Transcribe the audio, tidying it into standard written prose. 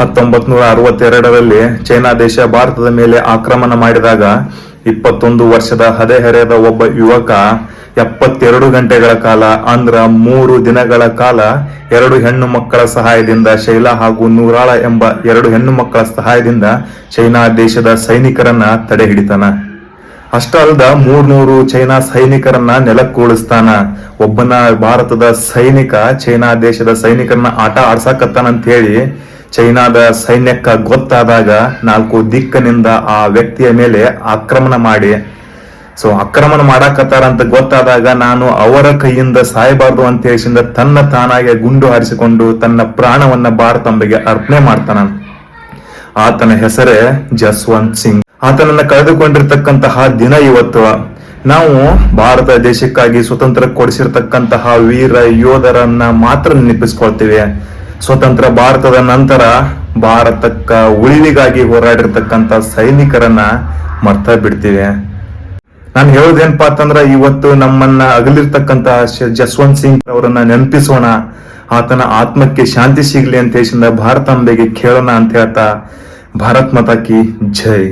1962ರಲ್ಲಿ China ದೇಶ ಭಾರತದ ಮೇಲೆ ಆಕ್ರಮಣ ಮಾಡಿದಾಗ 21 ವರ್ಷದ ಹದಿಹರೆಯದ ಒಬ್ಬ ಯುವಕ 72 ಗಂಟೆಗಳ ಕಾಲ ಅಂದ್ರ 3 ದಿನಗಳ ಕಾಲ 2 ಹೆಣ್ಣು ಮಕ್ಕಳ ಸಹಾಯದಿಂದ ಶೈಲಾ ಹಾಗೂ ನೂರಾಳ ಎಂಬ 2 ಹೆಣ್ಣು ಮಕ್ಕಳ ಸಹಾಯದಿಂದ ಚೈನಾ ದೇಶದ ಸೈನಿಕರನ್ನ ತಡೆ ಹಿಡಿತಾನ. ಅಷ್ಟಲ್ದ 300 ಚೈನಾ ಸೈನಿಕರನ್ನ ನೆಲಕ್ಕೂಳಿಸ್ತಾನ. ಒಬ್ಬನ ಭಾರತದ ಸೈನಿಕ ಚೈನಾ ದೇಶದ ಸೈನಿಕರನ್ನ ಆಟ ಆಡ್ಸಾಕತ್ತಾನಂತ ಹೇಳಿ ಚೈನಾದ ಸೈನ್ಯಕ್ಕ ಗೊತ್ತಾದಾಗ 4 ದಿಕ್ಕಿನಿಂದ ಆ ವ್ಯಕ್ತಿಯ ಮೇಲೆ ಆಕ್ರಮಣ ಮಾಡಿ ಆಕ್ರಮಣ ಮಾಡಾಕತ್ತಾರ ಅಂತ ಗೊತ್ತಾದಾಗ ನಾನು ಅವರ ಕೈಯಿಂದ ಸಾಯಬಾರ್ದು ಅಂತ ಹೇಳಿಸಿಂದ ತನ್ನ ತಾನಾಗೆ ಗುಂಡು ಹಾರಿಸಿಕೊಂಡು ತನ್ನ ಪ್ರಾಣವನ್ನ ಭಾರತಾಂಬೆಗೆ ಅರ್ಪಣೆ ಮಾಡ್ತಾನ. ಆತನ ಹೆಸರೇ ಜಸ್ವಂತ್ ಸಿಂಗ್. ಆತನನ್ನ ಕಳೆದುಕೊಂಡಿರ್ತಕ್ಕಂತಹ ದಿನ ಇವತ್ತು. ನಾವು ಭಾರತ ದೇಶಕ್ಕಾಗಿ ಸ್ವತಂತ್ರ ಕೊಡಿಸಿರ್ತಕ್ಕಂತಹ ವೀರ ಯೋಧರನ್ನ ಮಾತ್ರ ನೆನಪಿಸ್ಕೊಳ್ತೀವಿ. ಸ್ವತಂತ್ರ ಭಾರತದ ನಂತರ ಭಾರತಕ್ಕ ಉಳಿವಿಗಾಗಿ ಹೋರಾಡಿರ್ತಕ್ಕಂಥ ಸೈನಿಕರನ್ನ ಮರ್ತ ಬಿಡ್ತೀವಿ. ನಾನು ಹೇಳೋದೇನಪ್ಪಾ ಅಂತಂದ್ರ ಇವತ್ತು ನಮ್ಮನ್ನ ಅಗಲಿರ್ತಕ್ಕಂತಹ ಜಸ್ವಂತ್ ಸಿಂಗ್ ಅವರನ್ನ ನೆನಪಿಸೋಣ, ಆತನ ಆತ್ಮಕ್ಕೆ ಶಾಂತಿ ಸಿಗ್ಲಿ ಅಂತ ಹೇಳಿಸಿಂದ ಭಾರತಾಂಬೆಗೆ ಕೇಳೋಣ ಅಂತ ಹೇಳ್ತಾ ಭಾರತ್ ಮಾತಾ ಕಿ ಜೈ.